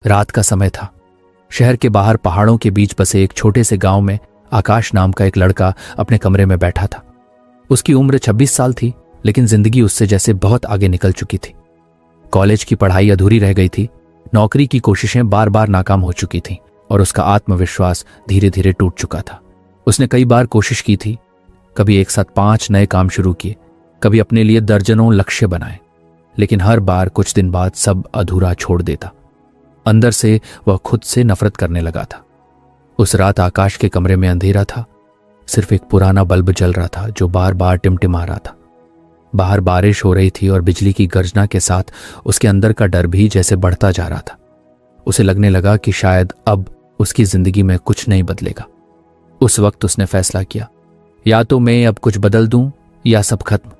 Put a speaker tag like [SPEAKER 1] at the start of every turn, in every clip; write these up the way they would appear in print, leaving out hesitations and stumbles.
[SPEAKER 1] रात का समय था। शहर के बाहर पहाड़ों के बीच बसे एक छोटे से गांव में आकाश नाम का एक लड़का अपने कमरे में बैठा था। उसकी उम्र 26 साल थी, लेकिन जिंदगी उससे जैसे बहुत आगे निकल चुकी थी। कॉलेज की पढ़ाई अधूरी रह गई थी, नौकरी की कोशिशें बार बार नाकाम हो चुकी थीं और उसका आत्मविश्वास धीरे धीरे टूट चुका था। उसने कई बार कोशिश की थी, कभी एक साथ 5 नए काम शुरू किए, कभी अपने लिए दर्जनों लक्ष्य बनाए, लेकिन हर बार कुछ दिन बाद सब अधूरा छोड़ देता। अंदर से वह खुद से नफरत करने लगा था। उस रात आकाश के कमरे में अंधेरा था। सिर्फ एक पुराना बल्ब जल रहा था जो बार बार टिमटिमा रहा था। बाहर बारिश हो रही थी और बिजली की गर्जना के साथ उसके अंदर का डर भी जैसे बढ़ता जा रहा था। उसे लगने लगा कि शायद अब उसकी जिंदगी में कुछ नहीं बदलेगा। उस वक्त उसने फैसला किया, या तो मैं अब कुछ बदल दूं या सब खत्म।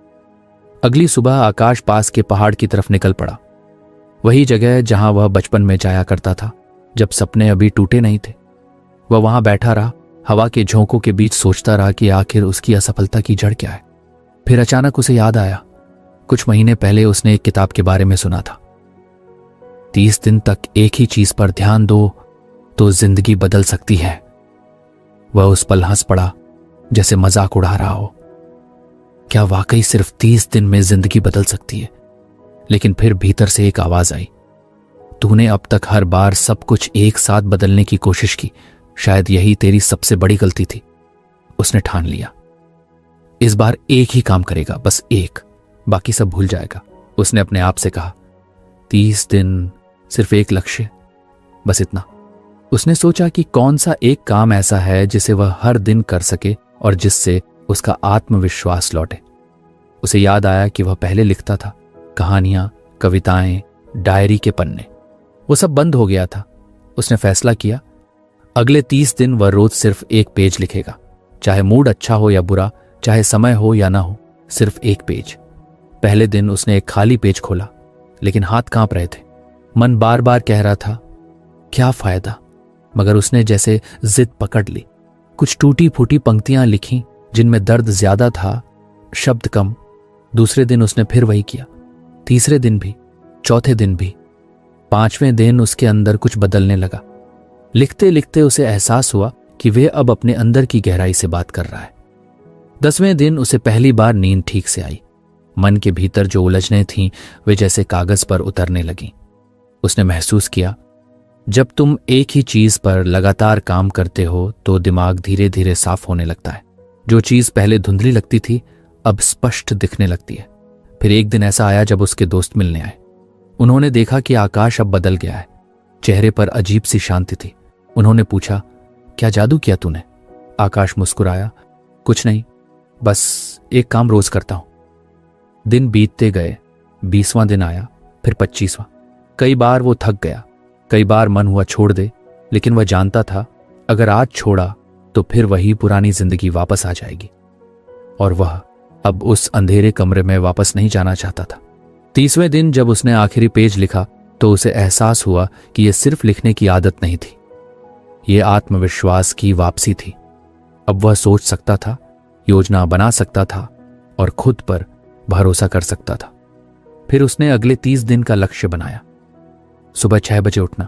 [SPEAKER 1] अगली सुबह आकाश पास के पहाड़ की तरफ निकल पड़ा, वही जगह जहां वह बचपन में जाया करता था जब सपने अभी टूटे नहीं थे। वह वहां बैठा रहा, हवा के झोंकों के बीच सोचता रहा कि आखिर उसकी असफलता की जड़ क्या है। फिर अचानक उसे याद आया, कुछ महीने पहले उसने एक किताब के बारे में सुना था। 30 दिन तक एक ही चीज पर ध्यान दो तो जिंदगी बदल सकती है। वह उस पल हंस पड़ा जैसे मजाक उड़ा रहा हो। क्या वाकई सिर्फ 30 दिन में जिंदगी बदल सकती है? लेकिन फिर भीतर से एक आवाज आई, तूने अब तक हर बार सब कुछ एक साथ बदलने की कोशिश की, शायद यही तेरी सबसे बड़ी गलती थी। उसने ठान लिया, इस बार एक ही काम करेगा, बस एक, बाकी सब भूल जाएगा। उसने अपने आप से कहा, 30 दिन, सिर्फ एक लक्ष्य, बस इतना। उसने सोचा कि कौन सा एक काम ऐसा है जिसे वह हर दिन कर सके और जिससे उसका आत्मविश्वास लौटे। उसे याद आया कि वह पहले लिखता था, कहानियां, कविताएं, डायरी के पन्ने। वो सब बंद हो गया था। उसने फैसला किया, अगले 30 दिन वह रोज सिर्फ एक पेज लिखेगा, चाहे मूड अच्छा हो या बुरा, चाहे समय हो या ना हो, सिर्फ एक पेज। पहले दिन उसने एक खाली पेज खोला, लेकिन हाथ कांप रहे थे। मन बार बार कह रहा था, क्या फायदा, मगर उसने जैसे जिद पकड़ ली। कुछ टूटी फूटी पंक्तियां लिखीं जिनमें दर्द ज्यादा था, शब्द कम। दूसरे दिन उसने फिर वही किया, तीसरे दिन भी, चौथे दिन भी। 5वें दिन उसके अंदर कुछ बदलने लगा। लिखते लिखते उसे एहसास हुआ कि वे अब अपने अंदर की गहराई से बात कर रहा है। 10वें दिन उसे पहली बार नींद ठीक से आई। मन के भीतर जो उलझनें थीं वे जैसे कागज पर उतरने लगीं। उसने महसूस किया, जब तुम एक ही चीज पर लगातार काम करते हो तो दिमाग धीरे धीरे साफ होने लगता है। जो चीज पहले धुंधली लगती थी अब स्पष्ट दिखने लगती है। फिर एक दिन ऐसा आया जब उसके दोस्त मिलने आए। उन्होंने देखा कि आकाश अब बदल गया है। चेहरे पर अजीब सी शांति थी। उन्होंने पूछा, क्या जादू किया तूने? आकाश मुस्कुराया, कुछ नहीं, बस एक काम रोज करता हूं। दिन बीतते गए। 20वां दिन आया, फिर 25वां। कई बार वो थक गया, कई बार मन हुआ छोड़ दे, लेकिन वह जानता था अगर आज छोड़ा तो फिर वही पुरानी जिंदगी वापस आ जाएगी। और वह अब उस अंधेरे कमरे में वापस नहीं जाना चाहता था। 30वें दिन जब उसने आखिरी पेज लिखा तो उसे एहसास हुआ कि यह सिर्फ लिखने की आदत नहीं थी, यह आत्मविश्वास की वापसी थी। अब वह सोच सकता था, योजना बना सकता था और खुद पर भरोसा कर सकता था। फिर उसने अगले 30 दिन का लक्ष्य बनाया, सुबह 6 बजे उठना।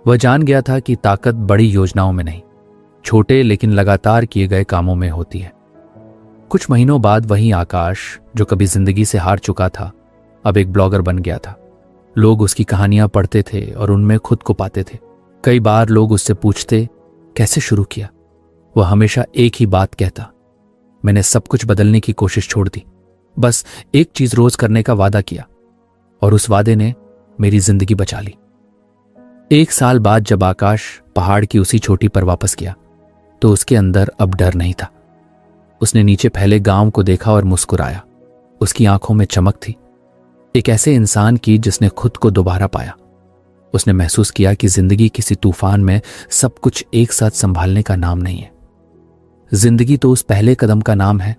[SPEAKER 1] वह जान गया था कि ताकत बड़ी योजनाओं में नहीं, छोटे लेकिन लगातार किए गए कामों में होती है। कुछ महीनों बाद वही आकाश जो कभी जिंदगी से हार चुका था अब एक ब्लॉगर बन गया था। लोग उसकी कहानियां पढ़ते थे और उनमें खुद को पाते थे। कई बार लोग उससे पूछते, कैसे शुरू किया? वह हमेशा एक ही बात कहता, मैंने सब कुछ बदलने की कोशिश छोड़ दी, बस एक चीज रोज करने का वादा किया और उस वादे ने मेरी जिंदगी बचा ली। 1 साल बाद जब आकाश पहाड़ की उसी चोटी पर वापस गया तो उसके अंदर अब डर नहीं था। उसने नीचे फैले गांव को देखा और मुस्कुराया। उसकी आंखों में चमक थी, एक ऐसे इंसान की जिसने खुद को दोबारा पाया। उसने महसूस किया कि जिंदगी किसी तूफान में सब कुछ एक साथ संभालने का नाम नहीं है। जिंदगी तो उस पहले कदम का नाम है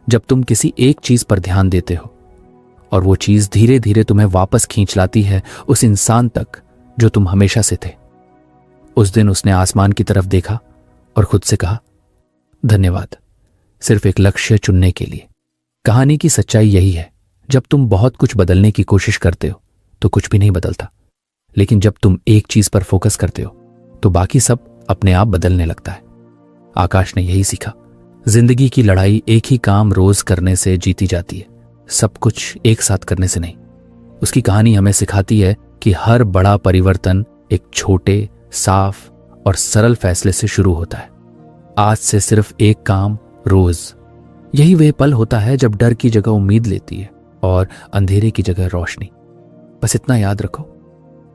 [SPEAKER 1] जब तुम किसी एक चीज पर ध्यान देते हो और वो चीज धीरे धीरे तुम्हें वापस खींच लाती है उस इंसान तक जो तुम हमेशा से थे। उस दिन उसने आसमान की तरफ देखा और खुद से कहा, धन्यवाद, सिर्फ एक लक्ष्य चुनने के लिए। कहानी की सच्चाई यही है, जब तुम बहुत कुछ बदलने की कोशिश करते हो तो कुछ भी नहीं बदलता। लेकिन जब तुम एक चीज पर फोकस करते हो तो बाकी सब अपने आप बदलने लगता है। आकाश ने यही सीखा। जिंदगी की लड़ाई एक ही काम रोज करने से जीती जाती है, सब कुछ एक साथ करने से नहीं। उसकी कहानी हमें सिखाती है कि हर बड़ा परिवर्तन एक छोटे, साफ और सरल फैसले से शुरू होता है। आज से सिर्फ एक काम रोज। यही वह पल होता है जब डर की जगह उम्मीद लेती है और अंधेरे की जगह रोशनी। बस इतना याद रखो,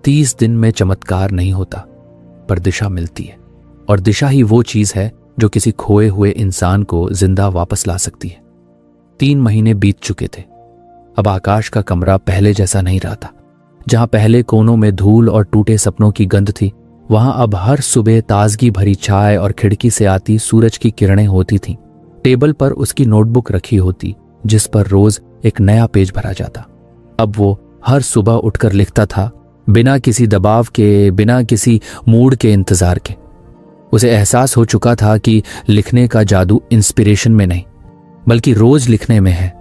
[SPEAKER 1] 30 दिन में चमत्कार नहीं होता, पर दिशा मिलती है। और दिशा ही वो चीज है जो किसी खोए हुए इंसान को जिंदा वापस ला सकती है। 3 महीने बीत चुके थे। अब आकाश का कमरा पहले जैसा नहीं रहा था। जहां पहले कोनों में धूल और टूटे सपनों की गंध थी, वहां अब हर सुबह ताजगी भरी चाय और खिड़की से आती सूरज की किरणें होती थीं। टेबल पर उसकी नोटबुक रखी होती, जिस पर रोज एक नया पेज भरा जाता। अब वो हर सुबह उठकर लिखता था, बिना किसी दबाव के, बिना किसी मूड के इंतजार के। उसे एहसास हो चुका था कि लिखने का जादू इंस्पिरेशन में नहीं, बल्कि रोज लिखने में है।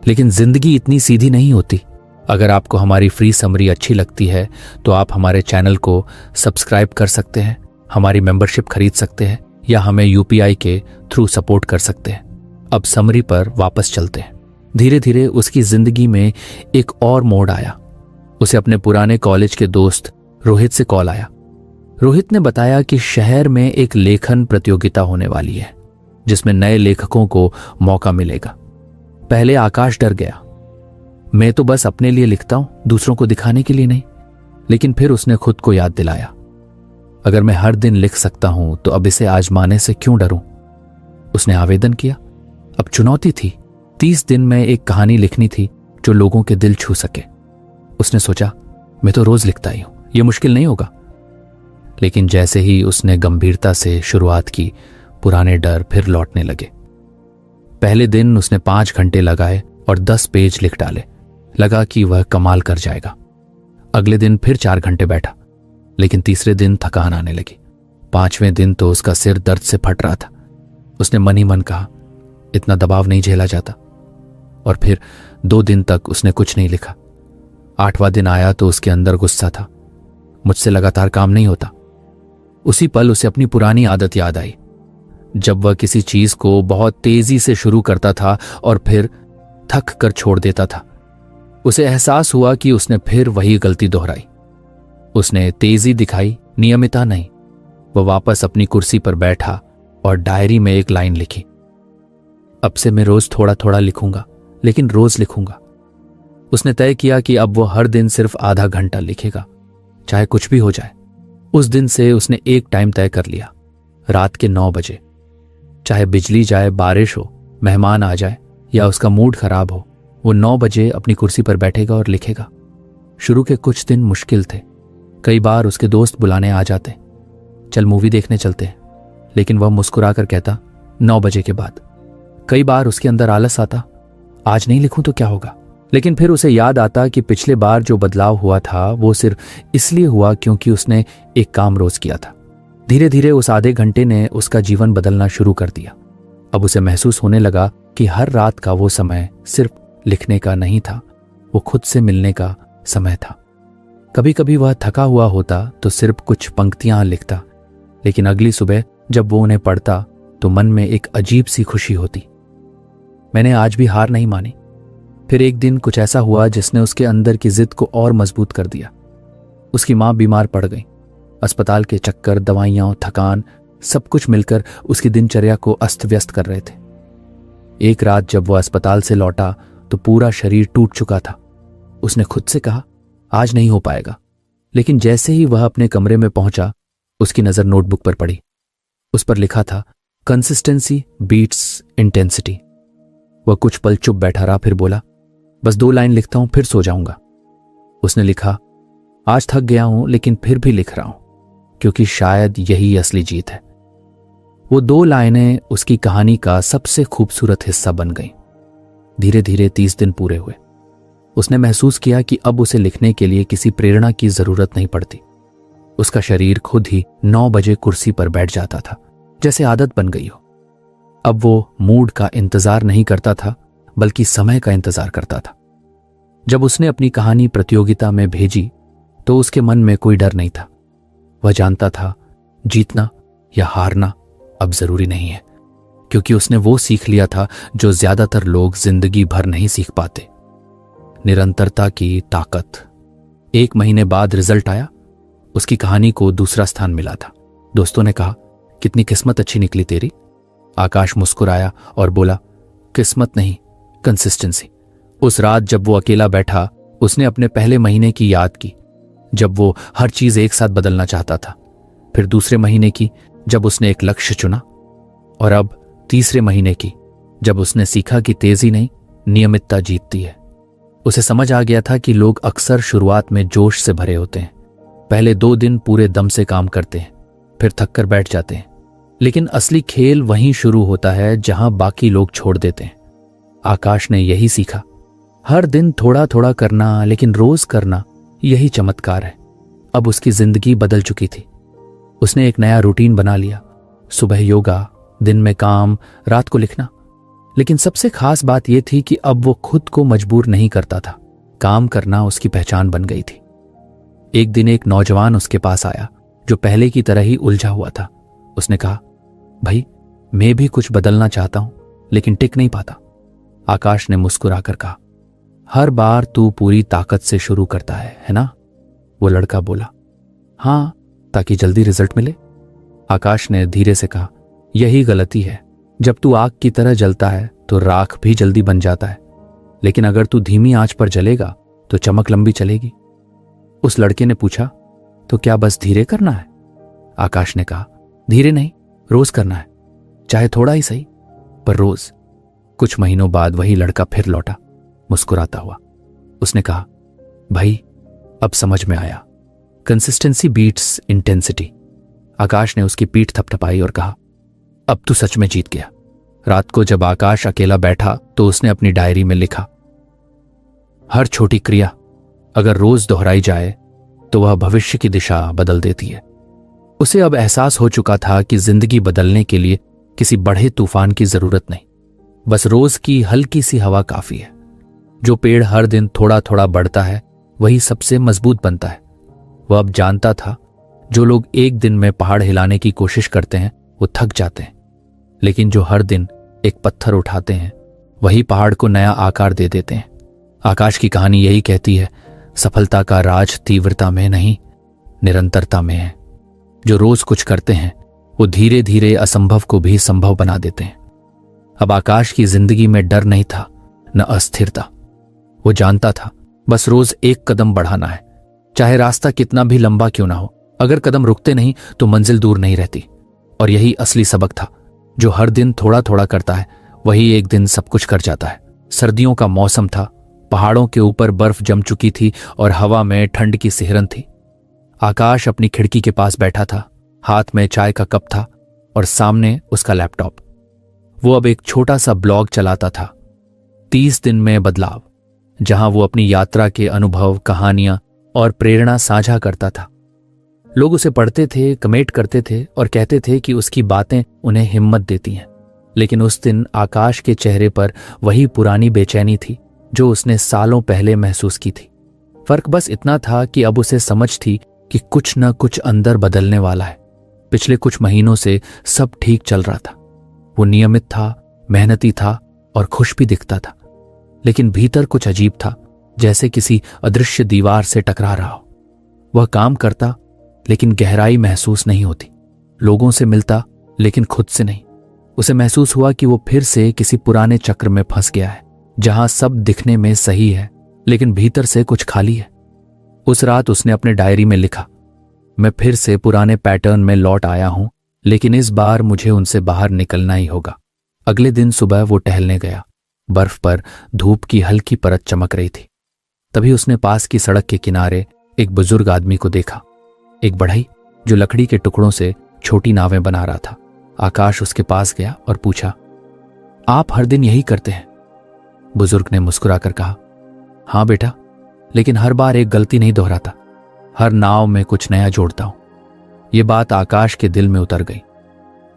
[SPEAKER 1] लेकिन जिंदगी इतनी सीधी नहीं होती। अगर आपको हमारी फ्री समरी अच्छी लगती है तो आप हमारे चैनल को सब्सक्राइब कर सकते हैं, हमारी मेंबरशिप खरीद सकते हैं या हमें यूपीआई के थ्रू सपोर्ट कर सकते हैं। अब समरी पर वापस चलते हैं। धीरे धीरे उसकी जिंदगी में एक और मोड़ आया। उसे अपने पुराने कॉलेज के दोस्त रोहित से कॉल आया। रोहित ने बताया कि शहर में एक लेखन प्रतियोगिता होने वाली है, जिसमें नए लेखकों को मौका मिलेगा। पहले आकाश डर गया। मैं तो बस अपने लिए लिखता हूं, दूसरों को दिखाने के लिए नहीं। लेकिन फिर उसने खुद को याद दिलाया, अगर मैं हर दिन लिख सकता हूं तो अब इसे आजमाने से क्यों डरूं। उसने आवेदन किया। अब चुनौती थी, 30 दिन में एक कहानी लिखनी थी जो लोगों के दिल छू सके। उसने सोचा, मैं तो रोज लिखता ही हूं, यह मुश्किल नहीं होगा। लेकिन जैसे ही उसने गंभीरता से शुरुआत की, पुराने डर फिर लौटने लगे। पहले दिन उसने 5 घंटे लगाए और 10 पेज लिख डाले। लगा कि वह कमाल कर जाएगा। अगले दिन फिर 4 घंटे बैठा, लेकिन तीसरे दिन थकान आने लगी। 5वें दिन तो उसका सिर दर्द से फट रहा था। उसने मन ही मन कहा, इतना दबाव नहीं झेला जाता। और फिर 2 दिन तक उसने कुछ नहीं लिखा। 8वां दिन आया तो उसके अंदर गुस्सा था, मुझसे लगातार काम नहीं होता। उसी पल उसे अपनी पुरानी आदत याद आई, जब वह किसी चीज को बहुत तेजी से शुरू करता था और फिर थक कर छोड़ देता था। उसे एहसास हुआ कि उसने फिर वही गलती दोहराई। उसने तेजी दिखाई, नियमितता नहीं। वह वापस अपनी कुर्सी पर बैठा और डायरी में एक लाइन लिखी, अब से मैं रोज थोड़ा थोड़ा लिखूंगा, लेकिन रोज लिखूंगा। उसने तय किया कि अब वो हर दिन सिर्फ आधा घंटा लिखेगा, चाहे कुछ भी हो जाए। उस दिन से उसने एक टाइम तय कर लिया, रात के 9 बजे। चाहे बिजली जाए, बारिश हो, मेहमान आ जाए या उसका मूड खराब हो, वो 9 बजे अपनी कुर्सी पर बैठेगा और लिखेगा। शुरू के कुछ दिन मुश्किल थे। कई बार उसके दोस्त बुलाने आ जाते, चल मूवी देखने चलते हैं, लेकिन वह मुस्कुरा कर कहता 9 बजे के बाद। कई बार उसके अंदर आलस आता, आज नहीं लिखूं तो क्या होगा। लेकिन फिर उसे याद आता कि पिछले बार जो बदलाव हुआ था वो सिर्फ इसलिए हुआ क्योंकि उसने एक काम रोज किया था। धीरे धीरे उस आधे घंटे ने उसका जीवन बदलना शुरू कर दिया। अब उसे महसूस होने लगा कि हर रात का वो समय सिर्फ लिखने का नहीं था, वो खुद से मिलने का समय था। कभी कभी वह थका हुआ होता तो सिर्फ कुछ पंक्तियां लिखता, लेकिन अगली सुबह जब वो उन्हें पढ़ता तो मन में एक अजीब सी खुशी होती। मैंने आज भी हार नहीं मानी। फिर एक दिन कुछ ऐसा हुआ जिसने उसके अंदर की जिद को और मजबूत कर दिया। उसकी मां बीमार पड़ गई। अस्पताल के चक्कर, दवाइयां, थकान, सब कुछ मिलकर उसकी दिनचर्या को अस्त व्यस्त कर रहे थे। एक रात जब वह अस्पताल से लौटा तो पूरा शरीर टूट चुका था। उसने खुद से कहा, आज नहीं हो पाएगा। लेकिन जैसे ही वह अपने कमरे में पहुंचा, उसकी नजर नोटबुक पर पड़ी। उस पर लिखा था, कंसिस्टेंसी बीट्स इंटेंसिटी। वह कुछ पल चुप बैठा रहा, फिर बोला, बस 2 लाइन लिखता हूं, फिर सो जाऊंगा। उसने लिखा, आज थक गया हूं लेकिन फिर भी लिख रहा हूं, क्योंकि शायद यही असली जीत है। वो 2 लाइनें उसकी कहानी का सबसे खूबसूरत हिस्सा बन गईं। धीरे धीरे 30 दिन पूरे हुए। उसने महसूस किया कि अब उसे लिखने के लिए किसी प्रेरणा की जरूरत नहीं पड़ती। उसका शरीर खुद ही 9 बजे कुर्सी पर बैठ जाता था, जैसे आदत बन गई हो। अब वो मूड का इंतजार नहीं करता था, बल्कि समय का इंतजार करता था। जब उसने अपनी कहानी प्रतियोगिता में भेजी तो उसके मन में कोई डर नहीं था। वह जानता था जीतना या हारना अब जरूरी नहीं है, क्योंकि उसने वो सीख लिया था जो ज्यादातर लोग जिंदगी भर नहीं सीख पाते, निरंतरता की ताकत। 1 महीने बाद रिजल्ट आया। उसकी कहानी को दूसरा स्थान मिला था। दोस्तों ने कहा, कितनी किस्मत अच्छी निकली तेरी। आकाश मुस्कुराया और बोला, किस्मत नहीं, कंसिस्टेंसी। उस रात जब वो अकेला बैठा, उसने अपने पहले महीने की याद की, जब वो हर चीज एक साथ बदलना चाहता था। फिर दूसरे महीने की, जब उसने एक लक्ष्य चुना। और अब तीसरे महीने की, जब उसने सीखा कि तेजी नहीं, नियमितता जीतती है। उसे समझ आ गया था कि लोग अक्सर शुरुआत में जोश से भरे होते हैं। पहले 2 दिन पूरे दम से काम करते हैं, फिर थक कर बैठ जाते हैं। लेकिन असली खेल वहीं शुरू होता है जहां बाकी लोग छोड़ देते हैं। आकाश ने यही सीखा। हर दिन थोड़ा थोड़ा करना, लेकिन रोज करना, यही चमत्कार है। अब उसकी जिंदगी बदल चुकी थी। उसने एक नया रूटीन बना लिया। सुबह योगा, दिन में काम, रात को लिखना। लेकिन सबसे खास बात यह थी कि अब वो खुद को मजबूर नहीं करता था। काम करना उसकी पहचान बन गई थी। एक दिन एक नौजवान उसके पास आया जो पहले की तरह ही उलझा हुआ था। उसने कहा, भाई, मैं भी कुछ बदलना चाहता हूं, लेकिन टिक नहीं पाता। आकाश ने मुस्कुराकर कहा, हर बार तू पूरी ताकत से शुरू करता है ना? वो लड़का बोला, हाँ, ताकि जल्दी रिजल्ट मिले। आकाश ने धीरे से कहा, यही गलती है। जब तू आग की तरह जलता है तो राख भी जल्दी बन जाता है, लेकिन अगर तू धीमी आंच पर जलेगा तो चमक लंबी चलेगी। उस लड़के ने पूछा, तो क्या बस धीरे करना है? आकाश ने कहा, धीरे नहीं, रोज करना है, चाहे थोड़ा ही सही, पर रोज। कुछ महीनों बाद वही लड़का फिर लौटा, मुस्कुराता हुआ। उसने कहा, भाई, अब समझ में आया, कंसिस्टेंसी बीट्स इंटेंसिटी। आकाश ने उसकी पीठ थपथपाई और कहा, अब तू सच में जीत गया। रात को जब आकाश अकेला बैठा तो उसने अपनी डायरी में लिखा, हर छोटी क्रिया अगर रोज दोहराई जाए तो वह भविष्य की दिशा बदल देती है। उसे अब एहसास हो चुका था कि जिंदगी बदलने के लिए किसी बड़े तूफान की जरूरत नहीं, बस रोज की हल्की सी हवा काफी है। जो पेड़ हर दिन थोड़ा थोड़ा बढ़ता है वही सबसे मजबूत बनता है। वह अब जानता था, जो लोग एक दिन में पहाड़ हिलाने की कोशिश करते हैं वो थक जाते हैं, लेकिन जो हर दिन एक पत्थर उठाते हैं वही पहाड़ को नया आकार दे देते हैं। आकाश की कहानी यही कहती है, सफलता का राज तीव्रता में नहीं, निरंतरता में है। जो रोज कुछ करते हैं वो धीरे धीरे असंभव को भी संभव बना देते हैं। अब आकाश की जिंदगी में डर नहीं था, न अस्थिरता। वो जानता था बस रोज एक कदम बढ़ाना है, चाहे रास्ता कितना भी लंबा क्यों ना हो। अगर कदम रुकते नहीं तो मंजिल दूर नहीं रहती। और यही असली सबक था, जो हर दिन थोड़ा थोड़ा करता है वही एक दिन सब कुछ कर जाता है। सर्दियों का मौसम था, पहाड़ों के ऊपर बर्फ जम चुकी थी और हवा में ठंड की सिहरन थी। आकाश अपनी खिड़की के पास बैठा था, हाथ में चाय का कप था और सामने उसका लैपटॉप। वो अब एक छोटा सा ब्लॉग चलाता था, 30 दिन में बदलाव, जहां वो अपनी यात्रा के अनुभव, कहानियां और प्रेरणा साझा करता था। लोग उसे पढ़ते थे, कमेंट करते थे और कहते थे कि उसकी बातें उन्हें हिम्मत देती हैं। लेकिन उस दिन आकाश के चेहरे पर वही पुरानी बेचैनी थी जो उसने सालों पहले महसूस की थी। फर्क बस इतना था कि अब उसे समझ थी कि कुछ न कुछ अंदर बदलने वाला है। पिछले कुछ महीनों से सब ठीक चल रहा था। वो नियमित था, मेहनती था और खुश भी दिखता था, लेकिन भीतर कुछ अजीब था, जैसे किसी अदृश्य दीवार से टकरा रहा हो। वह काम करता लेकिन गहराई महसूस नहीं होती, लोगों से मिलता लेकिन खुद से नहीं। उसे महसूस हुआ कि वो फिर से किसी पुराने चक्र में फंस गया है, जहां सब दिखने में सही है लेकिन भीतर से कुछ खाली है। उस रात उसने अपने डायरी में लिखा, मैं फिर से पुराने पैटर्न में लौट आया हूं, लेकिन इस बार मुझे उनसे बाहर निकलना ही होगा। अगले दिन सुबह वो टहलने गया। बर्फ पर धूप की हल्की परत चमक रही थी। तभी उसने पास की सड़क के किनारे एक बुजुर्ग आदमी को देखा, एक बढ़ई जो लकड़ी के टुकड़ों से छोटी नावें बना रहा था। आकाश उसके पास गया और पूछा, आप हर दिन यही करते हैं? बुजुर्ग ने मुस्कुराकर कहा, हाँ बेटा, लेकिन हर बार एक गलती नहीं दोहराता, हर नाव में कुछ नया जोड़ता हूं। यह बात आकाश के दिल में उतर गई।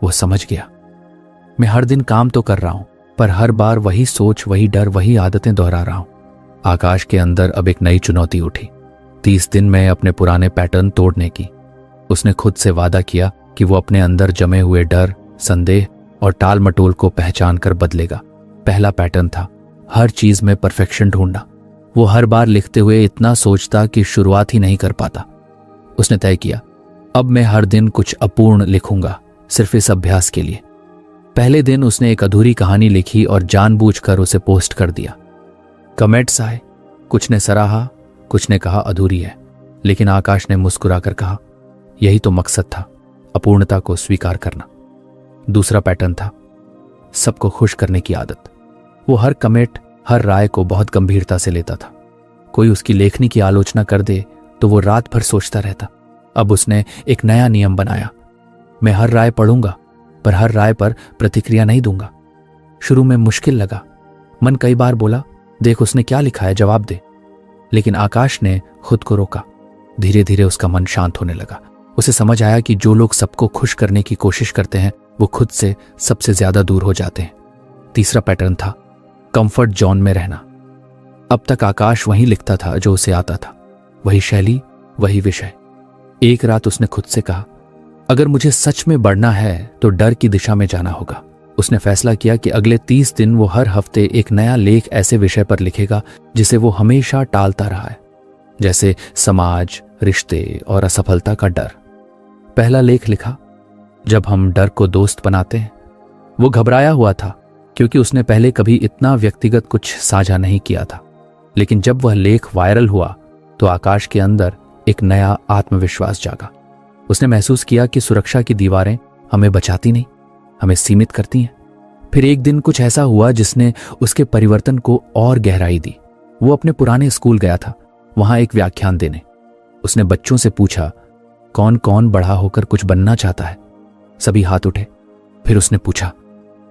[SPEAKER 1] वो समझ गया, मैं हर दिन काम तो कर रहा हूं, पर हर बार वही सोच, वही डर, वही आदतें दोहरा रहा हूं। आकाश के अंदर अब एक नई चुनौती उठी। 30 दिन में अपने पुराने पैटर्न तोड़ने की। उसने खुद से वादा किया कि वो अपने अंदर जमे हुए डर, संदेह और टाल मटोल को पहचान कर बदलेगा। पहला पैटर्न था हर चीज में परफेक्शन ढूंढना। वो हर बार लिखते हुए इतना सोचता कि शुरुआत ही नहीं कर पाता। उसने तय किया, अब मैं हर दिन कुछ अपूर्ण लिखूंगा, सिर्फ इस अभ्यास के लिए। पहले दिन उसने एक अधूरी कहानी लिखी और जानबूझकर उसे पोस्ट कर दिया। कमेंट्स आए, कुछ ने सराहा, कुछ ने कहा अधूरी है, लेकिन आकाश ने मुस्कुराकर कहा, यही तो मकसद था, अपूर्णता को स्वीकार करना। दूसरा पैटर्न था सबको खुश करने की आदत। वो हर कमेंट, हर राय को बहुत गंभीरता से लेता था। कोई उसकी लेखनी की आलोचना कर दे तो वो रात भर सोचता रहता। अब उसने एक नया नियम बनाया, मैं हर राय पढ़ूंगा पर हर राय पर प्रतिक्रिया नहीं दूंगा। शुरू में मुश्किल लगा, मन कई बार बोला, देख उसने क्या लिखा है, जवाब दे। लेकिन आकाश ने खुद को रोका। धीरे धीरे उसका मन शांत होने लगा। उसे समझ आया कि जो लोग सबको खुश करने की कोशिश करते हैं वो खुद से सबसे ज्यादा दूर हो जाते हैं। तीसरा पैटर्न था कंफर्ट जोन में रहना। अब तक आकाश वही लिखता था जो उसे आता था, वही शैली, वही विषय। एक रात उसने खुद से कहा, अगर मुझे सच में बढ़ना है तो डर की दिशा में जाना होगा। उसने फैसला किया कि अगले 30 दिन वो हर हफ्ते एक नया लेख ऐसे विषय पर लिखेगा जिसे वो हमेशा टालता रहा है, जैसे समाज, रिश्ते और असफलता का डर। पहला लेख लिखा, जब हम डर को दोस्त बनाते हैं। वो घबराया हुआ था क्योंकि उसने पहले कभी इतना व्यक्तिगत कुछ साझा नहीं किया था। लेकिन जब वह लेख वायरल हुआ तो आकाश के अंदर एक नया आत्मविश्वास जागा। उसने महसूस किया कि सुरक्षा की दीवारें हमें बचाती नहीं, हमें सीमित करती हैं। फिर एक दिन कुछ ऐसा हुआ जिसने उसके परिवर्तन को और गहराई दी। वो अपने पुराने स्कूल गया था, वहां एक व्याख्यान देने। उसने बच्चों से पूछा, कौन कौन बड़ा होकर कुछ बनना चाहता है? सभी हाथ उठे। फिर उसने पूछा,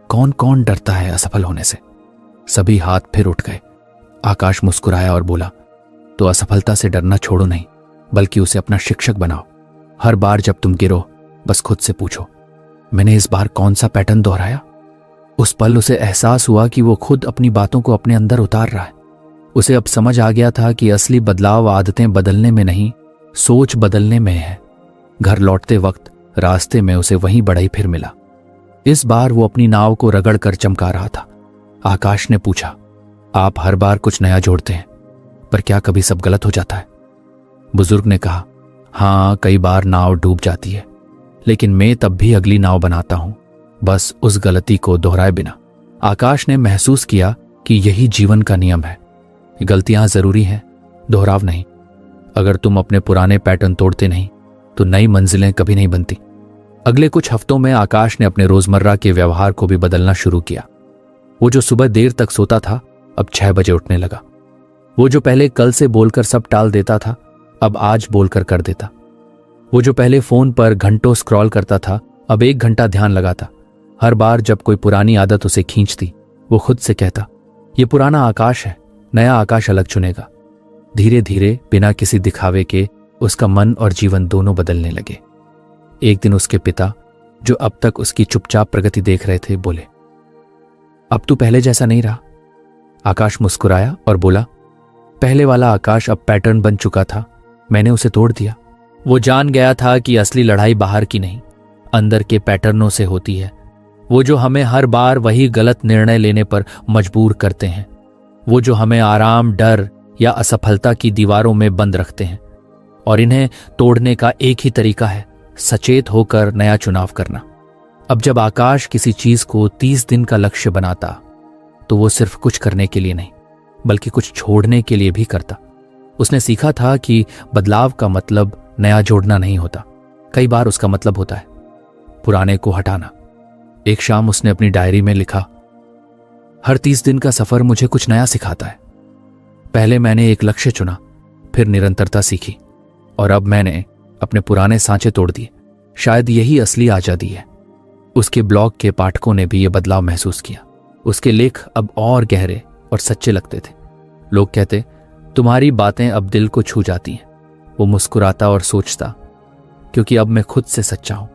[SPEAKER 1] कौन कौन डरता है असफल होने से? सभी हाथ फिर उठ गए। आकाश मुस्कुराया और बोला, तो असफलता से डरना छोड़ो नहीं, बल्कि उसे अपना शिक्षक बनाओ। हर बार जब तुम गिरो, बस खुद से पूछो, मैंने इस बार कौन सा पैटर्न दोहराया? उस पल उसे एहसास हुआ कि वो खुद अपनी बातों को अपने अंदर उतार रहा है। उसे अब समझ आ गया था कि असली बदलाव आदतें बदलने में नहीं, सोच बदलने में है। घर लौटते वक्त रास्ते में उसे वही बढ़ई फिर मिला। इस बार वो अपनी नाव को रगड़कर चमका रहा था। आकाश ने पूछा, आप हर बार कुछ नया जोड़ते हैं, पर क्या कभी सब गलत हो जाता है? बुजुर्ग ने कहा, हाँ, कई बार नाव डूब जाती है, लेकिन मैं तब भी अगली नाव बनाता हूं, बस उस गलती को दोहराए बिना। आकाश ने महसूस किया कि यही जीवन का नियम है। गलतियां जरूरी हैं, दोहराव नहीं। अगर तुम अपने पुराने पैटर्न तोड़ते नहीं तो नई मंजिलें कभी नहीं बनती। अगले कुछ हफ्तों में आकाश ने अपने रोजमर्रा के व्यवहार को भी बदलना शुरू किया। वो जो सुबह देर तक सोता था, अब 6 बजे उठने लगा। वो जो पहले कल से बोलकर सब टाल देता था, अब आज बोलकर कर देता। वो जो पहले फोन पर घंटों स्क्रॉल करता था, अब 1 घंटा ध्यान लगाता। हर बार जब कोई पुरानी आदत उसे खींचती, वो खुद से कहता, ये पुराना आकाश है, नया आकाश अलग चुनेगा। धीरे धीरे, बिना किसी दिखावे के, उसका मन और जीवन दोनों बदलने लगे। एक दिन उसके पिता, जो अब तक उसकी चुपचाप प्रगति देख रहे थे, बोले, अब तू पहले जैसा नहीं रहा। आकाश मुस्कुराया और बोला, पहले वाला आकाश अब पैटर्न बन चुका था, मैंने उसे तोड़ दिया। वो जान गया था कि असली लड़ाई बाहर की नहीं, अंदर के पैटर्नों से होती है। वो जो हमें हर बार वही गलत निर्णय लेने पर मजबूर करते हैं, वो जो हमें आराम, डर या असफलता की दीवारों में बंद रखते हैं। और इन्हें तोड़ने का एक ही तरीका है, सचेत होकर नया चुनाव करना। अब जब आकाश किसी चीज को 30 दिन का लक्ष्य बनाता, तो वो सिर्फ कुछ करने के लिए नहीं, बल्कि कुछ छोड़ने के लिए भी करता। उसने सीखा था कि बदलाव का मतलब नया जोड़ना नहीं होता, कई बार उसका मतलब होता है पुराने को हटाना। एक शाम उसने अपनी डायरी में लिखा, हर 30 दिन का सफर मुझे कुछ नया सिखाता है। पहले मैंने एक लक्ष्य चुना, फिर निरंतरता सीखी, और अब मैंने अपने पुराने सांचे तोड़ दिए। शायद यही असली आजादी है। उसके ब्लॉग के पाठकों ने भी यह बदलाव महसूस किया। उसके लेख अब और गहरे और सच्चे लगते थे। लोग कहते, तुम्हारी बातें अब दिल को छू जाती हैं। वो मुस्कुराता और सोचता, क्योंकि अब मैं खुद से सच्चा हूं।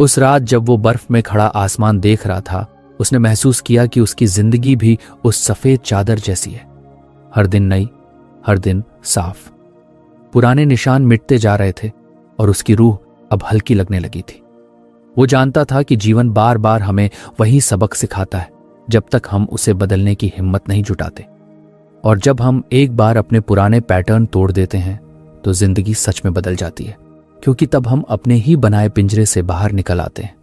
[SPEAKER 1] उस रात जब वो बर्फ में खड़ा आसमान देख रहा था, उसने महसूस किया कि उसकी जिंदगी भी उस सफेद चादर जैसी है, हर दिन नई, हर दिन साफ। पुराने निशान मिटते जा रहे थे और उसकी रूह अब हल्की लगने लगी थी। वो जानता था कि जीवन बार बार हमें वही सबक सिखाता है जब तक हम उसे बदलने की हिम्मत नहीं जुटाते। और जब हम एक बार अपने पुराने पैटर्न तोड़ देते हैं तो जिंदगी सच में बदल जाती है, क्योंकि तब हम अपने ही बनाए पिंजरे से बाहर निकल आते हैं।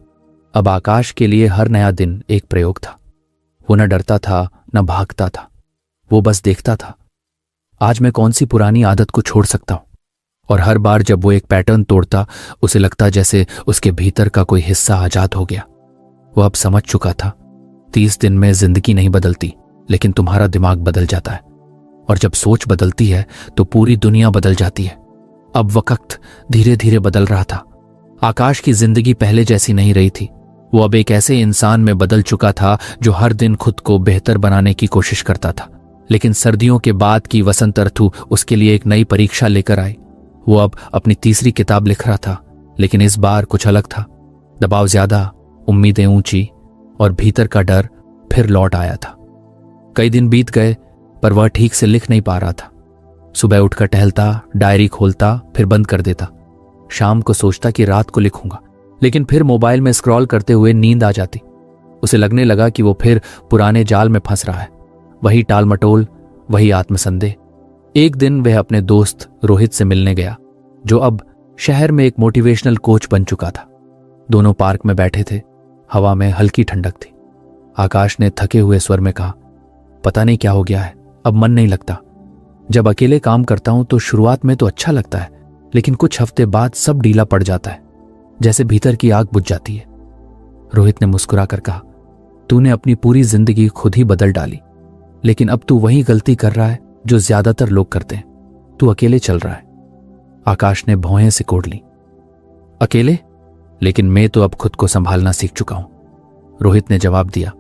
[SPEAKER 1] अब आकाश के लिए हर नया दिन एक प्रयोग था। वो न डरता था न भागता था, वो बस देखता था आज मैं कौन सी पुरानी आदत को छोड़ सकता हूं। और हर बार जब वो एक पैटर्न तोड़ता उसे लगता जैसे उसके भीतर का कोई हिस्सा आजाद हो गया। वो अब समझ चुका था 30 दिन में जिंदगी नहीं बदलती, लेकिन तुम्हारा दिमाग बदल जाता है। और जब सोच बदलती है तो पूरी दुनिया बदल जाती है। अब वक्त धीरे धीरे बदल रहा था। आकाश की जिंदगी पहले जैसी नहीं रही थी। वो अब एक ऐसे इंसान में बदल चुका था जो हर दिन खुद को बेहतर बनाने की कोशिश करता था। लेकिन सर्दियों के बाद की वसंत ऋतु उसके लिए एक नई परीक्षा लेकर आई। वो अब अपनी तीसरी किताब लिख रहा था, लेकिन इस बार कुछ अलग था। दबाव ज्यादा, उम्मीदें ऊंची और भीतर का डर फिर लौट आया था। कई दिन बीत गए पर वह ठीक से लिख नहीं पा रहा था। सुबह उठकर टहलता, डायरी खोलता, फिर बंद कर देता। शाम को सोचता कि रात को लिखूंगा, लेकिन फिर मोबाइल में स्क्रॉल करते हुए नींद आ जाती। उसे लगने लगा कि वो फिर पुराने जाल में फंस रहा है। वही टाल मटोल, वही आत्मसंदेह। एक दिन वह अपने दोस्त रोहित से मिलने गया, जो अब शहर में एक मोटिवेशनल कोच बन चुका था। दोनों पार्क में बैठे थे। हवा में हल्की ठंडक थी। आकाश ने थके हुए स्वर में कहा, पता नहीं क्या हो गया है, अब मन नहीं लगता। जब अकेले काम करता हूं तो शुरुआत में तो अच्छा लगता है, लेकिन कुछ हफ्ते बाद सब ढीला पड़ जाता है, जैसे भीतर की आग बुझ जाती है। रोहित ने मुस्कुरा कर कहा, तूने अपनी पूरी जिंदगी खुद ही बदल डाली, लेकिन अब तू वही गलती कर रहा है जो ज्यादातर लोग करते हैं। तू अकेले चल रहा है। आकाश ने भौहें सिकोड़ ली। अकेले? लेकिन मैं तो अब खुद को संभालना सीख चुका हूं, रोहित ने जवाब दिया।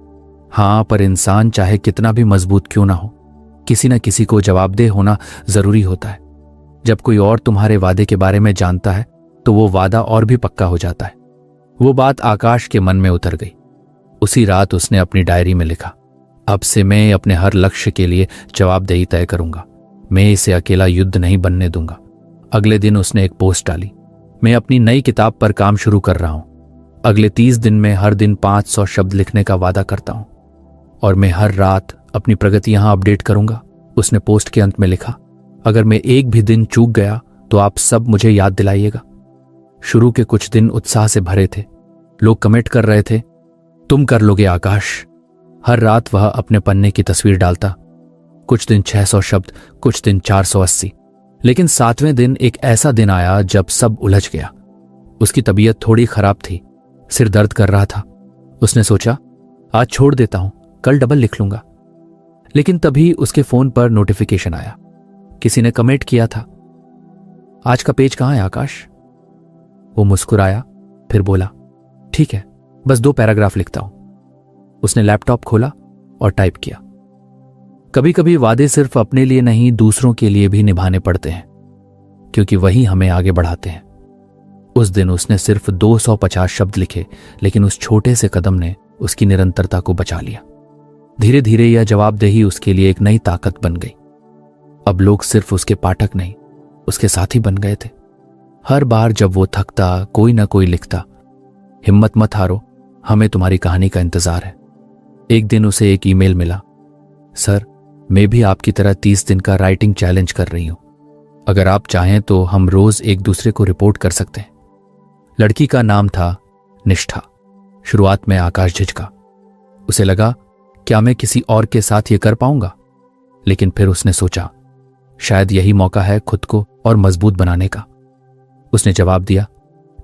[SPEAKER 1] हां, पर इंसान चाहे कितना भी मजबूत क्यों ना हो, किसी न किसी को जवाबदेह होना जरूरी होता है। जब कोई और तुम्हारे वादे के बारे में जानता है तो वो वादा और भी पक्का हो जाता है। वो बात आकाश के मन में उतर गई। उसी रात उसने अपनी डायरी में लिखा, अब से मैं अपने हर लक्ष्य के लिए जवाबदेही तय करूंगा। मैं इसे अकेला युद्ध नहीं बनने दूंगा। अगले दिन उसने एक पोस्ट डाली, मैं अपनी नई किताब पर काम शुरू कर रहा हूं। अगले 30 दिन में हर दिन 500 शब्द लिखने का वादा करता हूं और मैं हर रात अपनी प्रगति यहां अपडेट करूंगा। उसने पोस्ट के अंत में लिखा, अगर मैं एक भी दिन चूक गया तो आप सब मुझे याद दिलाइएगा। शुरू के कुछ दिन उत्साह से भरे थे। लोग कमेंट कर रहे थे, तुम कर लोगे आकाश। हर रात वह अपने पन्ने की तस्वीर डालता। कुछ दिन 600 शब्द, कुछ दिन 480। लेकिन 7वें दिन एक ऐसा दिन आया जब सब उलझ गया। उसकी तबीयत थोड़ी खराब थी, सिर दर्द कर रहा था। उसने सोचा, आज छोड़ देता हूं, कल डबल लिख लूंगा। लेकिन तभी उसके फोन पर नोटिफिकेशन आया। किसी ने कमेंट किया था, आज का पेज कहां है आकाश? वो मुस्कुराया, फिर बोला, ठीक है, बस 2 पैराग्राफ लिखता हूं। उसने लैपटॉप खोला और टाइप किया। कभी कभी वादे सिर्फ अपने लिए नहीं, दूसरों के लिए भी निभाने पड़ते हैं, क्योंकि वही हमें आगे बढ़ाते हैं। उस दिन उसने सिर्फ 250 शब्द लिखे, लेकिन उस छोटे से कदम ने उसकी निरंतरता को बचा लिया। धीरे धीरे यह जवाबदेही उसके लिए एक नई ताकत बन गई। अब लोग सिर्फ उसके पाठक नहीं, उसके साथी बन गए थे। हर बार जब वो थकता, कोई ना कोई लिखता, हिम्मत मत हारो, हमें तुम्हारी कहानी का इंतजार है। एक दिन उसे एक ईमेल मिला, सर, मैं भी आपकी तरह 30 दिन का राइटिंग चैलेंज कर रही हूं। अगर आप चाहें तो हम रोज एक दूसरे को रिपोर्ट कर सकते हैं। लड़की का नाम था निष्ठा। शुरुआत में आकाश झिझका। उसे लगा, क्या मैं किसी और के साथ ये कर पाऊंगा? लेकिन फिर उसने सोचा, शायद यही मौका है खुद को और मजबूत बनाने का। उसने जवाब दिया,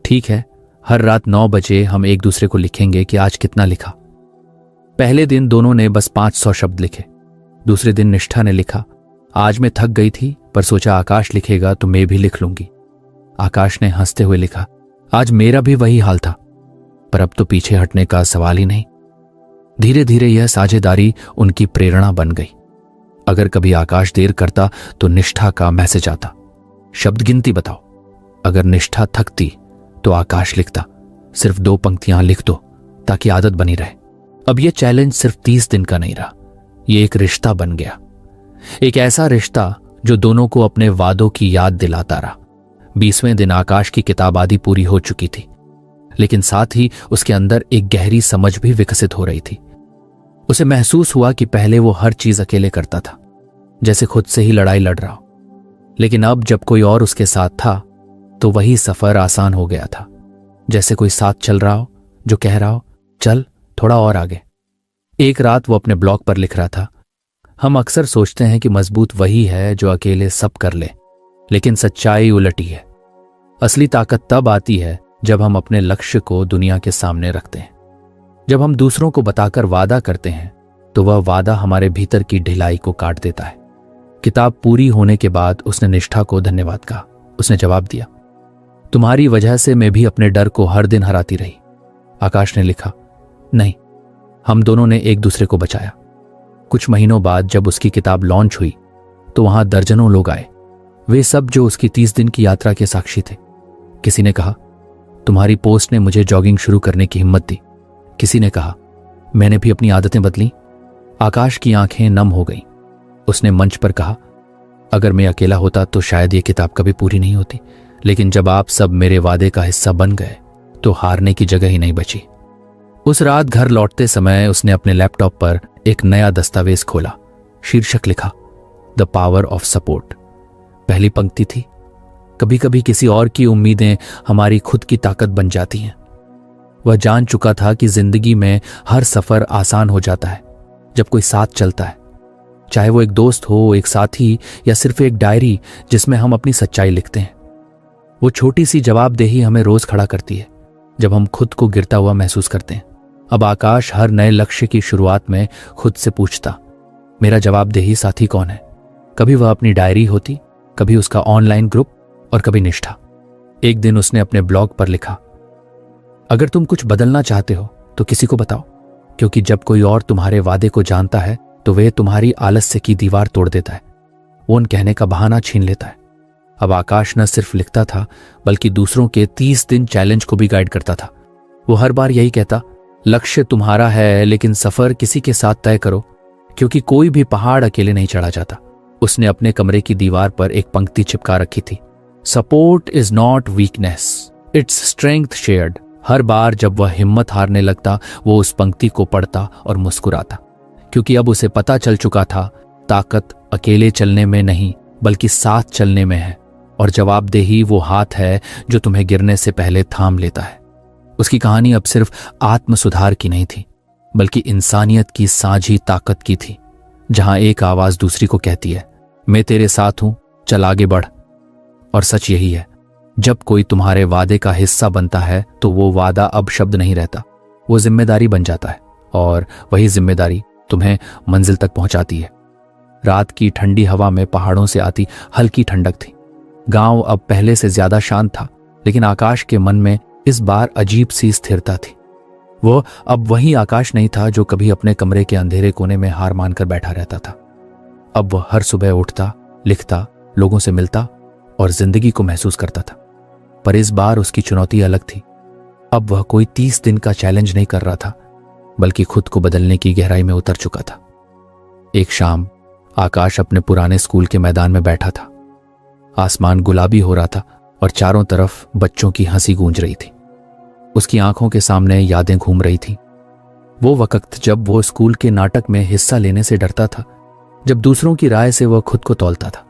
[SPEAKER 1] ठीक है, हर रात 9 बजे हम एक दूसरे को लिखेंगे कि आज कितना लिखा। पहले दिन दोनों ने बस 500 शब्द लिखे। दूसरे दिन निष्ठा ने लिखा, आज मैं थक गई थी पर सोचा आकाश लिखेगा तो मैं भी लिख लूंगी। आकाश ने हंसते हुए लिखा, आज मेरा भी वही हाल था, पर अब तो पीछे हटने का सवाल ही नहीं। धीरे धीरे यह साझेदारी उनकी प्रेरणा बन गई। अगर कभी आकाश देर करता तो निष्ठा का मैसेज आता, शब्द गिनती बताओ। अगर निष्ठा थकती तो आकाश लिखता, सिर्फ 2 पंक्तियां लिख दो ताकि आदत बनी रहे। अब यह चैलेंज सिर्फ 30 दिन का नहीं रहा, यह एक रिश्ता बन गया। एक ऐसा रिश्ता जो दोनों को अपने वादों की याद दिलाता रहा। 20वें दिन आकाश की किताब आधी पूरी हो चुकी थी, लेकिन साथ ही उसके अंदर एक गहरी समझ भी विकसित हो रही थी। उसे महसूस हुआ कि पहले वो हर चीज अकेले करता था, जैसे खुद से ही लड़ाई लड़ रहा हो, लेकिन अब जब कोई और उसके साथ था तो वही सफर आसान हो गया था। जैसे कोई साथ चल रहा हो जो कह रहा हो, चल थोड़ा और आगे। एक रात वो अपने ब्लॉग पर लिख रहा था, हम अक्सर सोचते हैं कि मजबूत वही है जो अकेले सब कर ले, लेकिन सच्चाई उलटी है। असली ताकत तब आती है जब हम अपने लक्ष्य को दुनिया के सामने रखते हैं। जब हम दूसरों को बताकर वादा करते हैं तो वह वादा हमारे भीतर की ढिलाई को काट देता है। किताब पूरी होने के बाद उसने निष्ठा को धन्यवाद कहा। उसने जवाब दिया, तुम्हारी वजह से मैं भी अपने डर को हर दिन हराती रही। आकाश ने लिखा, नहीं, हम दोनों ने एक दूसरे को बचाया। कुछ महीनों बाद जब उसकी किताब लॉन्च हुई तो वहां दर्जनों लोग आए, वे सब जो उसकी 30 दिन की यात्रा के साक्षी थे। किसी ने कहा, तुम्हारी पोस्ट ने मुझे जॉगिंग शुरू करने की हिम्मत दी। किसी ने कहा, मैंने भी अपनी आदतें बदली। आकाश की आंखें नम हो गईं। उसने मंच पर कहा, अगर मैं अकेला होता तो शायद ये किताब कभी पूरी नहीं होती, लेकिन जब आप सब मेरे वादे का हिस्सा बन गए तो हारने की जगह ही नहीं बची। उस रात घर लौटते समय उसने अपने लैपटॉप पर एक नया दस्तावेज खोला। शीर्षक लिखा, द पावर ऑफ सपोर्ट। पहली पंक्ति थी, कभी कभी किसी और की उम्मीदें हमारी खुद की ताकत बन जाती हैं। वह जान चुका था कि जिंदगी में हर सफर आसान हो जाता है जब कोई साथ चलता है, चाहे वो एक दोस्त हो, एक साथी, या सिर्फ एक डायरी जिसमें हम अपनी सच्चाई लिखते हैं। वो छोटी सी जवाबदेही हमें रोज खड़ा करती है जब हम खुद को गिरता हुआ महसूस करते हैं। अब आकाश हर नए लक्ष्य की शुरुआत में खुद से पूछता, मेरा जवाबदेही साथी कौन है? कभी वह अपनी डायरी होती, कभी उसका ऑनलाइन ग्रुप, और कभी निष्ठा। एक दिन उसने अपने ब्लॉग पर लिखा, अगर तुम कुछ बदलना चाहते हो तो किसी को बताओ, क्योंकि जब कोई और तुम्हारे वादे को जानता है तो वे तुम्हारी आलस्य की दीवार तोड़ देता है, वो उन कहने का बहाना छीन लेता है। अब आकाश न सिर्फ लिखता था बल्कि दूसरों के 30 दिन चैलेंज को भी गाइड करता था। वो हर बार यही कहता, लक्ष्य तुम्हारा है लेकिन सफर किसी के साथ तय करो, क्योंकि कोई भी पहाड़ अकेले नहीं चढ़ा जाता। उसने अपने कमरे की दीवार पर एक पंक्ति चिपका रखी थी, support is not weakness, it's strength shared. हर बार जब वह हिम्मत हारने लगता वो उस पंक्ति को पढ़ता और मुस्कुराता, क्योंकि अब उसे पता चल चुका था ताकत अकेले चलने में नहीं बल्कि साथ चलने में है, और जवाबदेही वो हाथ है जो तुम्हें गिरने से पहले थाम लेता है। उसकी कहानी अब सिर्फ आत्म सुधार की नहीं थी बल्कि इंसानियत की साझी ताकत की थी, जहां एक आवाज दूसरी को कहती है, मैं तेरे साथ हूं, चल आगे बढ़। और सच यही है, जब कोई तुम्हारे वादे का हिस्सा बनता है तो वो वादा अब शब्द नहीं रहता, वो जिम्मेदारी बन जाता है, और वही जिम्मेदारी तुम्हें मंजिल तक पहुंचाती है। रात की ठंडी हवा में पहाड़ों से आती हल्की ठंडक थी। गांव अब पहले से ज्यादा शांत था, लेकिन आकाश के मन में इस बार अजीब सी स्थिरता थी। वो अब वही आकाश नहीं था जो कभी अपने कमरे के अंधेरे कोने में हार मानकर बैठा रहता था। अब वह हर सुबह उठता, लिखता, लोगों से मिलता और जिंदगी को महसूस करता था। पर इस बार उसकी चुनौती अलग थी। अब वह कोई 30 दिन का चैलेंज नहीं कर रहा था बल्कि खुद को बदलने की गहराई में उतर चुका था। एक शाम आकाश अपने पुराने स्कूल के मैदान में बैठा था। आसमान गुलाबी हो रहा था और चारों तरफ बच्चों की हंसी गूंज रही थी। उसकी आंखों के सामने यादें घूम रही थी। वो वक्त जब वो स्कूल के नाटक में हिस्सा लेने से डरता था, जब दूसरों की राय से वह खुद को तौलता था।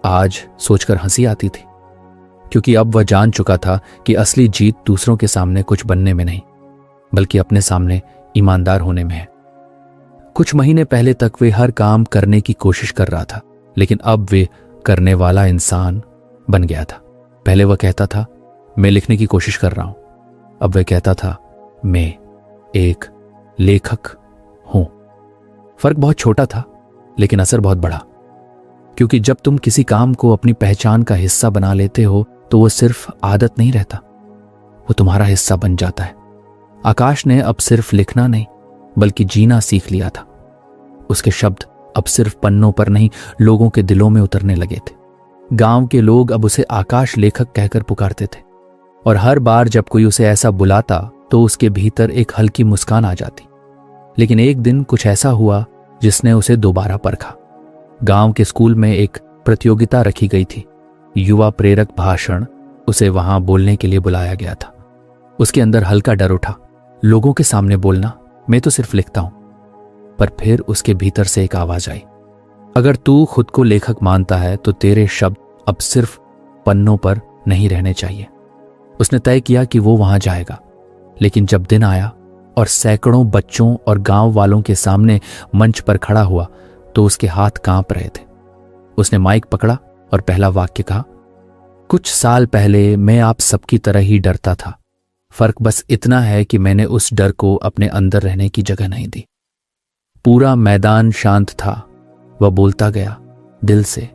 [SPEAKER 1] आज सोचकर हंसी आती थी, क्योंकि अब वह जान चुका था कि असली जीत दूसरों के सामने कुछ बनने में नहीं बल्कि अपने सामने ईमानदार होने में है। कुछ महीने पहले तक वे हर काम करने की कोशिश कर रहा था, लेकिन अब वे करने वाला इंसान बन गया था। पहले वह कहता था, मैं लिखने की कोशिश कर रहा हूं। अब वह कहता था, मैं एक लेखक हूं। फर्क बहुत छोटा था लेकिन असर बहुत बड़ा, क्योंकि जब तुम किसी काम को अपनी पहचान का हिस्सा बना लेते हो तो वो सिर्फ आदत नहीं रहता, वो तुम्हारा हिस्सा बन जाता है। आकाश ने अब सिर्फ लिखना नहीं बल्कि जीना सीख लिया था। उसके शब्द अब सिर्फ पन्नों पर नहीं, लोगों के दिलों में उतरने लगे थे। गांव के लोग अब उसे आकाश लेखक कहकर पुकारते थे, और हर बार जब कोई उसे ऐसा बुलाता तो उसके भीतर एक हल्की मुस्कान आ जाती। लेकिन एक दिन कुछ ऐसा हुआ जिसने उसे दोबारा परखा। गांव के स्कूल में एक प्रतियोगिता रखी गई थी। युवा प्रेरक भाषण, उसे वहां बोलने के लिए बुलाया गया था। उसके अंदर हल्का डर उठा, लोगों के सामने बोलना, मैं तो सिर्फ लिखता हूं। पर फिर उसके भीतर से एक आवाज आई, अगर तू खुद को लेखक मानता है तो तेरे शब्द अब सिर्फ पन्नों पर नहीं रहने चाहिए। उसने तय किया कि वो वहां जाएगा। लेकिन जब दिन आया और सैकड़ों बच्चों और गांव वालों के सामने मंच पर खड़ा हुआ तो उसके हाथ कांप रहे थे। उसने माइक पकड़ा और पहला वाक्य कहा, कुछ साल पहले मैं आप सबकी तरह ही डरता था। फर्क बस इतना है कि मैंने उस डर को अपने अंदर रहने की जगह नहीं दी। पूरा मैदान शांत था। वह बोलता गया दिल से।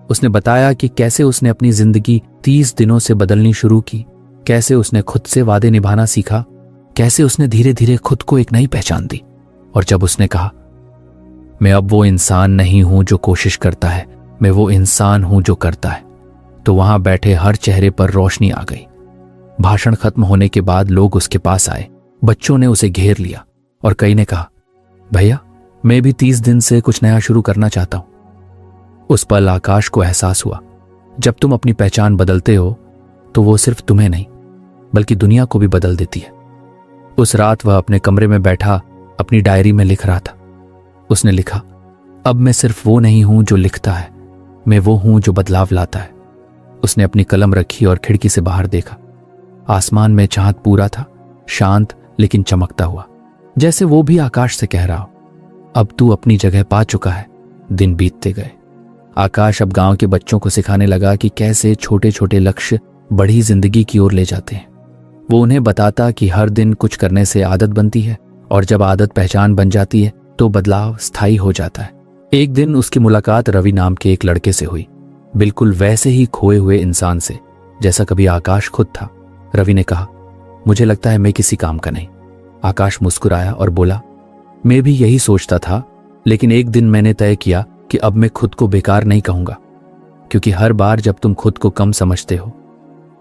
[SPEAKER 1] उसने बताया कि कैसे उसने अपनी जिंदगी 30 दिनों से बदलनी शुरू की, कैसे उसने खुद से वादे निभाना सीखा, कैसे उसने धीरे धीरे खुद को एक नई पहचान दी। और जब उसने कहा, मैं अब वो इंसान नहीं हूं जो कोशिश करता है, मैं वो इंसान हूं जो करता है, तो वहां बैठे हर चेहरे पर रोशनी आ गई। भाषण खत्म होने के बाद लोग उसके पास आए। बच्चों ने उसे घेर लिया और कई ने कहा, भैया मैं भी 30 दिन से कुछ नया शुरू करना चाहता हूं। उस पल आकाश को एहसास हुआ, जब तुम अपनी पहचान बदलते हो तो वो सिर्फ तुम्हें नहीं बल्कि दुनिया को भी बदल देती है। उस रात वह अपने कमरे में बैठा अपनी डायरी में लिख रहा था। उसने लिखा, अब मैं सिर्फ वो नहीं हूं जो लिखता है, मैं वो हूं जो बदलाव लाता है। उसने अपनी कलम रखी और खिड़की से बाहर देखा। आसमान में चांद पूरा था, शांत लेकिन चमकता हुआ, जैसे वो भी आकाश से कह रहा हो, अब तू अपनी जगह पा चुका है। दिन बीतते गए। आकाश अब गांव के बच्चों को सिखाने लगा कि कैसे छोटे छोटे लक्ष्य बड़ी जिंदगी की ओर ले जाते हैं। वो उन्हें बताता कि हर दिन कुछ करने से आदत बनती है और जब आदत पहचान बन जाती है तो बदलाव स्थायी हो जाता है। एक दिन उसकी मुलाकात रवि नाम के एक लड़के से हुई, बिल्कुल वैसे ही खोए हुए इंसान से जैसा कभी आकाश खुद था। रवि ने कहा, मुझे लगता है मैं किसी काम का नहीं। आकाश मुस्कुराया और बोला, मैं भी यही सोचता था, लेकिन एक दिन मैंने तय किया कि अब मैं खुद को बेकार नहीं कहूंगा, क्योंकि हर बार जब तुम खुद को कम समझते हो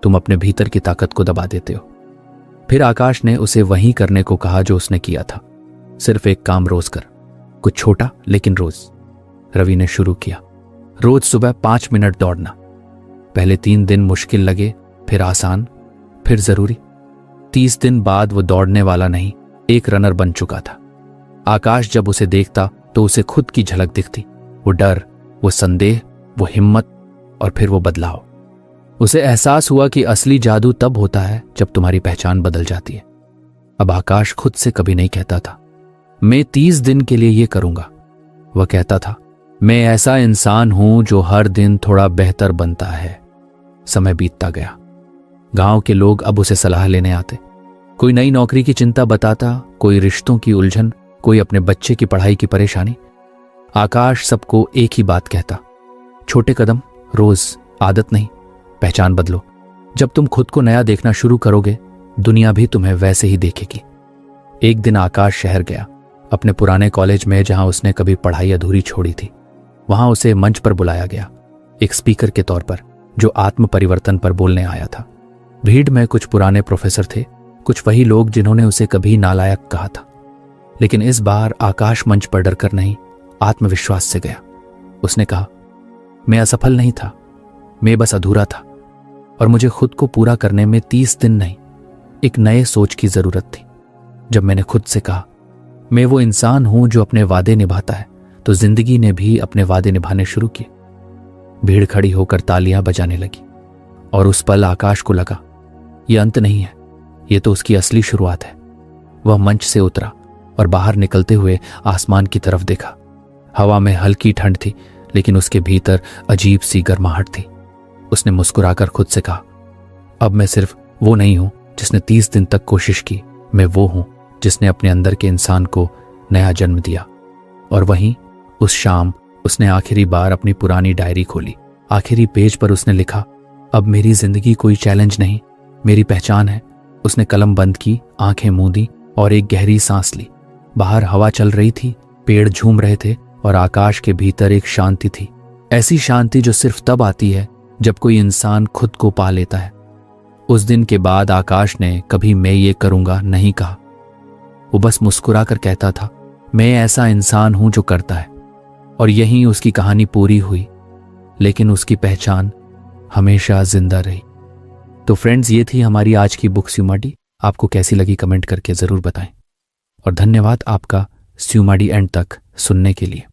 [SPEAKER 1] तुम अपने भीतर की ताकत को दबा देते हो। फिर आकाश ने उसे वही करने को कहा जो उसने किया था, सिर्फ एक काम रोज कर, कुछ छोटा लेकिन रोज। रवि ने शुरू किया, रोज सुबह 5 मिनट दौड़ना। पहले 3 दिन मुश्किल लगे, फिर आसान, फिर जरूरी। 30 दिन बाद वो दौड़ने वाला नहीं, एक रनर बन चुका था। आकाश जब उसे देखता तो उसे खुद की झलक दिखती, वो डर, वो संदेह, वो हिम्मत और फिर वो बदलाव। उसे एहसास हुआ कि असली जादू तब होता है जब तुम्हारी पहचान बदल जाती है। अब आकाश खुद से कभी नहीं कहता था, मैं 30 दिन के लिए ये करूंगा। वह कहता था, मैं ऐसा इंसान हूं जो हर दिन थोड़ा बेहतर बनता है। समय बीतता गया। गांव के लोग अब उसे सलाह लेने आते। कोई नई नौकरी की चिंता बताता, कोई रिश्तों की उलझन, कोई अपने बच्चे की पढ़ाई की परेशानी। आकाश सबको एक ही बात कहता, छोटे कदम, रोज, आदत नहीं, पहचान बदलो। जब तुम खुद को नया देखना शुरू करोगे दुनिया भी तुम्हें वैसे ही देखेगी। एक दिन आकाश शहर गया, अपने पुराने कॉलेज में जहां उसने कभी पढ़ाई अधूरी छोड़ी थी। वहां उसे मंच पर बुलाया गया, एक स्पीकर के तौर पर जो आत्म परिवर्तन पर बोलने आया था। भीड़ में कुछ पुराने प्रोफेसर थे, कुछ वही लोग जिन्होंने उसे कभी नालायक कहा था। लेकिन इस बार आकाश मंच पर डरकर नहीं, आत्मविश्वास से गया। उसने कहा, मैं असफल नहीं था, मैं बस अधूरा था और मुझे खुद को पूरा करने में 30 दिन नहीं, एक नए सोच की जरूरत थी। जब मैंने खुद से कहा, मैं वो इंसान हूं जो अपने वादे निभाता है, तो जिंदगी ने भी अपने वादे निभाने शुरू किए। भीड़ खड़ी होकर तालियां बजाने लगी और उस पल आकाश को लगा, यह अंत नहीं है, यह तो उसकी असली शुरुआत है। वह मंच से उतरा और बाहर निकलते हुए आसमान की तरफ देखा। हवा में हल्की ठंड थी, लेकिन उसके भीतर अजीब सी गर्माहट थी। उसने मुस्कुराकर खुद से कहा, अब मैं सिर्फ वो नहीं हूं जिसने 30 दिन तक कोशिश की, मैं वो हूं जिसने अपने अंदर के इंसान को नया जन्म दिया। और वहीं उस शाम उसने आखिरी बार अपनी पुरानी डायरी खोली। आखिरी पेज पर उसने लिखा, अब मेरी जिंदगी कोई चैलेंज नहीं, मेरी पहचान है। उसने कलम बंद की, आंखें मूंदी और एक गहरी सांस ली। बाहर हवा चल रही थी, पेड़ झूम रहे थे और आकाश के भीतर एक शांति थी, ऐसी शांति जो सिर्फ तब आती है जब कोई इंसान खुद को पा लेता है। उस दिन के बाद आकाश ने कभी मैं ये करूंगा नहीं कहा। वो बस मुस्कुराकर कहता था, मैं ऐसा इंसान हूं जो करता है। और यहीं उसकी कहानी पूरी हुई। लेकिन उसकी पहचान हमेशा जिंदा रही। तो फ्रेंड्स, ये थी हमारी आज की बुक स्यूमाडी। आपको कैसी लगी कमेंट करके ज़रूर बताएं। और धन्यवाद आपका स्यूमाडी एंड तक सुनने के लिए।